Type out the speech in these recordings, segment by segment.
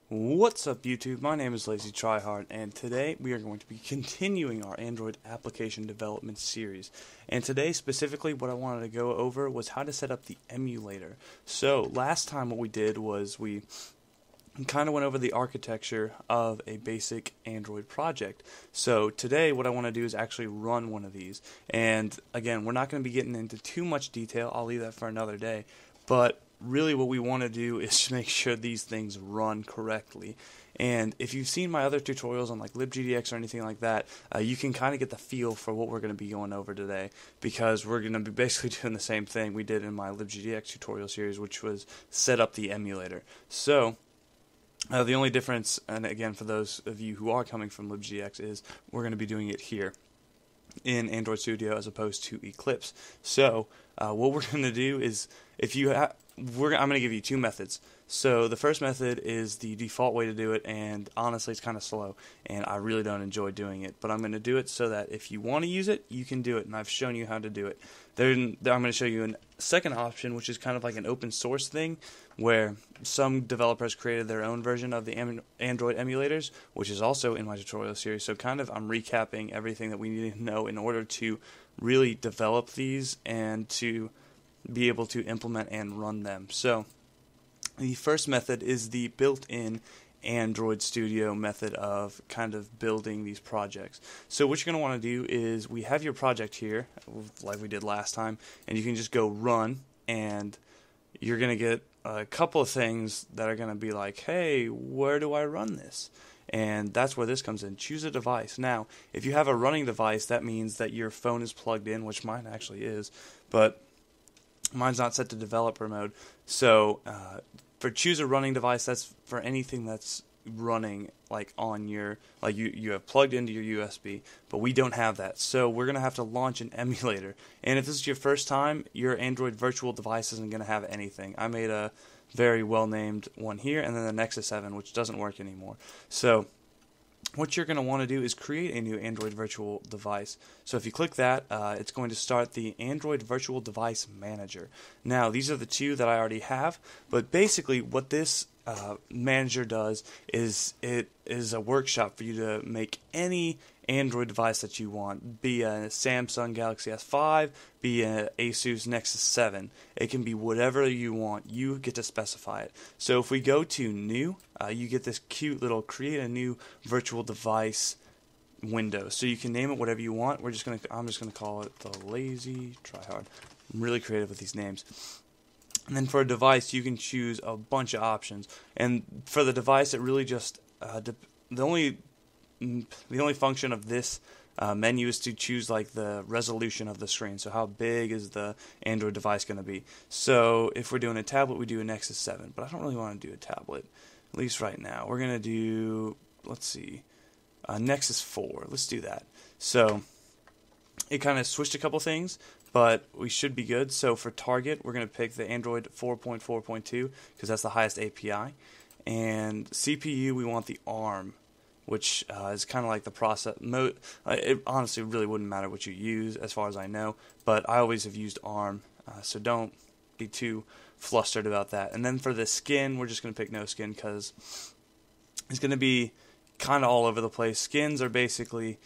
What's up YouTube? My name is TheLazyTryhard, and today we are going to be continuing our Android application development series. And today specifically what I wanted to go over was how to set up the emulator. So last time what we did was we kind of went over the architecture of a basic Android project. So today what I want to do is actually run one of these. And again, we're not going to be getting into too much detail. I'll leave that for another day. But really what we want to do is make sure these things run correctly. And if you've seen my other tutorials on like libgdx or anything like that, you can kind of get the feel for what we're going to be going over today, because we're going to be basically doing the same thing we did in my libgdx tutorial series, which was set up the emulator. So the only difference, and again for those of you who are coming from libgdx, is we're going to be doing it here in Android Studio as opposed to Eclipse. So what we're going to do is, if you I'm going to give you two methods. So the first method is the default way to do it, and honestly it's kind of slow and I really don't enjoy doing it, but I'm going to do it so that if you want to use it, you can do it, and I've shown you how to do it. Then I'm going to show you a second option, which is kind of like an open source thing where some developers created their own version of the Android emulators, which is also in my tutorial series. So kind of I'm recapping everything that we need to know in order to really develop these and to be able to implement and run them. So the first method is the built-in Android Studio method of kind of building these projects. So what you're going to want to do is, we have your project here like we did last time, and you can just go run, and you're going to get a couple of things that are going to be like, hey, where do I run this? And that's where this comes in. Choose a device. Now, if you have a running device, that means that your phone is plugged in, which mine actually is, but mine's not set to developer mode. So for choose a running device, that's for anything that's running like on your, like you have plugged into your USB, but we don't have that. So we're going to have to launch an emulator. And if this is your first time, your Android virtual device isn't going to have anything. I made a very well named one here, and then the Nexus 7, which doesn't work anymore. So what you're going to want to do is create a new Android virtual device. So if you click that, it's going to start the Android Virtual Device Manager. Now, these are the two that I already have, but basically what this manager does is it is a workshop for you to make any Android device that you want, be a Samsung Galaxy S5, be an Asus Nexus 7. It can be whatever you want. You get to specify it. So if we go to new, you get this cute little create a new virtual device window. So you can name it whatever you want. I'm just gonna call it TheLazyTryhard. I'm really creative with these names. And then for a device, you can choose a bunch of options. And for the device, it really just the only function of this menu is to choose like the resolution of the screen. So how big is the Android device going to be? So if we're doing a tablet, we do a Nexus 7, but I don't really want to do a tablet, at least right now. We're going to do, let's see, Nexus 4. Let's do that. So it kind of switched a couple things, but we should be good. So for target, we're going to pick the Android 4.4.2 because that's the highest API. And CPU, we want the ARM, which is kind of like the process mode. It honestly really wouldn't matter what you use as far as I know, but I always have used ARM, so don't be too flustered about that. And then for the skin, we're just going to pick no skin because it's going to be kind of all over the place. Skins are basically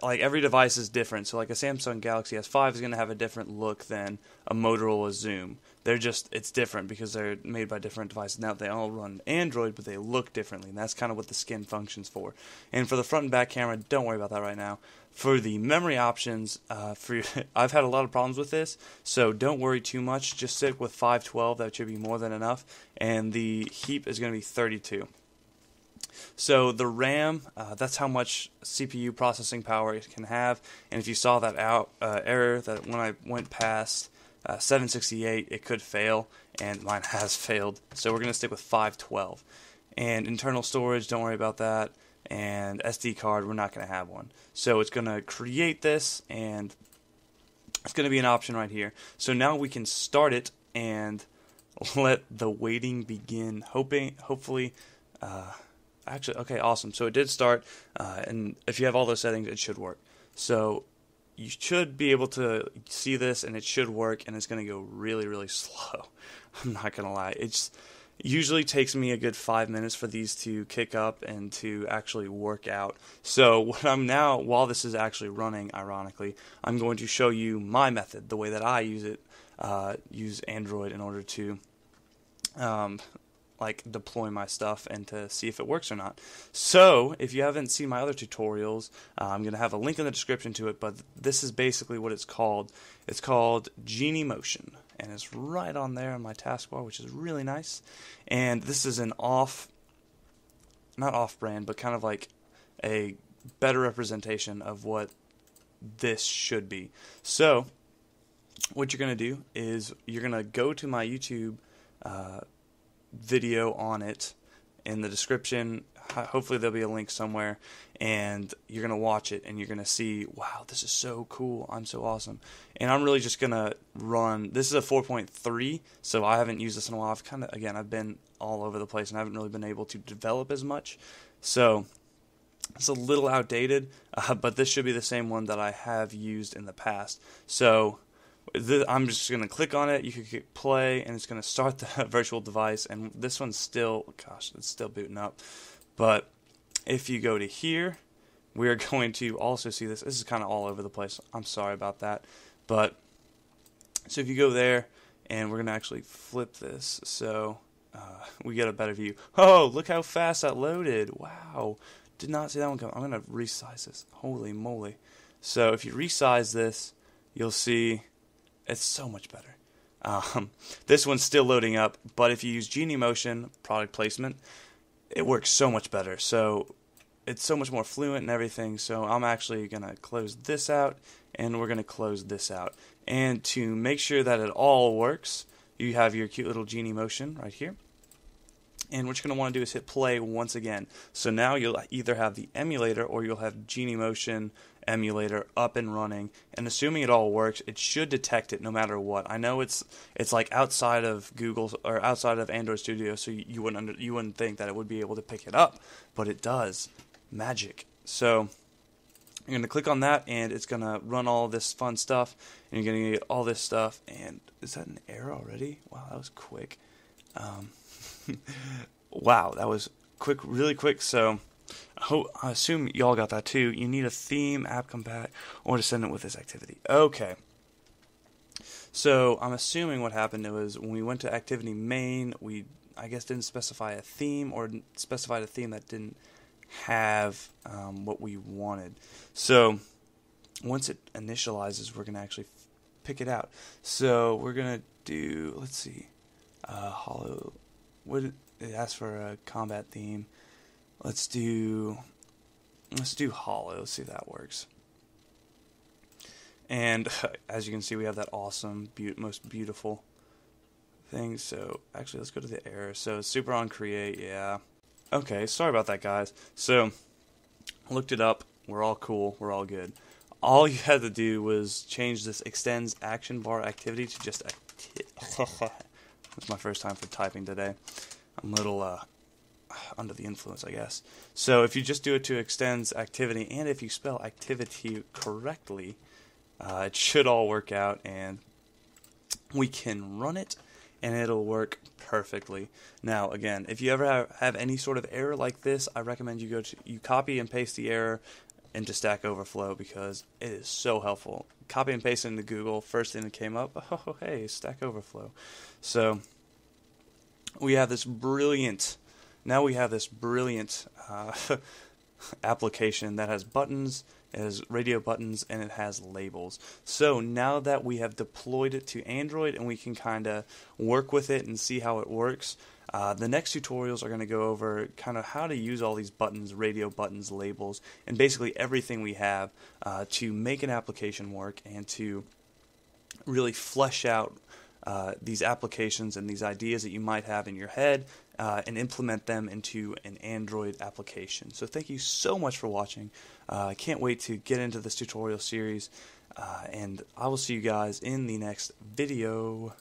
like every device is different. So like a Samsung Galaxy S5 is going to have a different look than a Motorola Zoom. It's different because they're made by different devices. Now they all run Android, but they look differently, and that's kind of what the skin functions for. And for the front and back camera, don't worry about that right now. For the memory options, I've had a lot of problems with this, so don't worry too much. Just stick with 512. That should be more than enough. And the heap is going to be 32. So the RAM, that's how much CPU processing power it can have. And if you saw that error that when I went past 768, it could fail, and mine has failed. So we're going to stick with 512. And internal storage, don't worry about that. And SD card, we're not going to have one. So it's going to create this, and it's going to be an option right here. So now we can start it and let the waiting begin. Hopefully. Actually, okay, awesome. So it did start, and if you have all those settings, it should work. So you should be able to see this, and it should work, and it's going to go really, really slow. I'm not going to lie. Usually takes me a good 5 minutes for these to kick up and to actually work out. So what I'm now, while this is actually running, ironically, I'm going to show you my method, the way that I use it, use Android in order to like deploy my stuff and to see if it works or not. So if you haven't seen my other tutorials, I'm going to have a link in the description to it, but this is basically what it's called. It's called Genymotion, and it's right on there on my taskbar, which is really nice. And this is an not off-brand, but kind of like a better representation of what this should be. So what you're going to do is you're going to go to my YouTube video on it in the description. Hopefully there'll be a link somewhere, and you're going to watch it and you're going to see, wow, this is so cool, I'm so awesome. And I'm really just going to run, this is a 4.3, so I haven't used this in a while. I've been all over the place and I haven't really been able to develop as much, so it's a little outdated, but this should be the same one that I have used in the past. So I'm just going to click on it, you can click play, and it's going to start the virtual device, and this one's still, gosh, it's still booting up. But if you go to here, we're going to also see this. This is kind of all over the place. I'm sorry about that. But so if you go there, and we're going to actually flip this so we get a better view. Oh, look how fast that loaded. Wow. Did not see that one coming. I'm going to resize this. Holy moly. So if you resize this, you'll see it's so much better. This one's still loading up, but if you use Genymotion, product placement, it works so much better. So it's so much more fluent and everything. So I'm actually going to close this out, and we're going to close this out. And to make sure that it all works, you have your cute little Genymotion right here. And what you're going to want to do is hit play once again. So now you'll either have the emulator or you'll have Genymotion emulator up and running. And assuming it all works, it should detect it no matter what. I know it's like outside of Google or outside of Android Studio, so you wouldn't think that it would be able to pick it up, but it does. Magic. So you're going to click on that, and it's going to run all this fun stuff, and you're going to get all this stuff. And is that an error already? Wow, that was quick. Wow, that was quick, really quick. So I assume y'all got that too. You need a theme, app compat, or to send it with this activity. Okay. So I'm assuming what happened was when we went to activity main, we I guess didn't specify a theme, or specified a theme that didn't have what we wanted. So once it initializes, we're going to actually pick it out. So we're going to do, let's see, hollow. What it asks for a combat theme. Let's do hollow. Let's see if that works. And as you can see, we have that awesome, most beautiful thing. So actually, let's go to the error. So super on create, yeah. Okay, sorry about that, guys. So looked it up. We're all cool. We're all good. All you had to do was change this extends action bar activity to just It's my first time for typing today. I'm a little under the influence, I guess. So if you just do it to extends activity, and if you spell activity correctly, it should all work out, and we can run it, and it'll work perfectly. Now, again, if you ever have any sort of error like this, I recommend you copy and paste the error into Stack Overflow, because it is so helpful. Copy and paste it into Google, first thing that came up, oh hey, Stack Overflow. So we have this brilliant application that has buttons, it has radio buttons, and it has labels. So now that we have deployed it to Android and we can kind of work with it and see how it works, the next tutorials are going to go over kind of how to use all these buttons, radio buttons, labels, and basically everything we have to make an application work and to really flesh out these applications and these ideas that you might have in your head and implement them into an Android application. So thank you so much for watching. I can't wait to get into this tutorial series, and I will see you guys in the next video.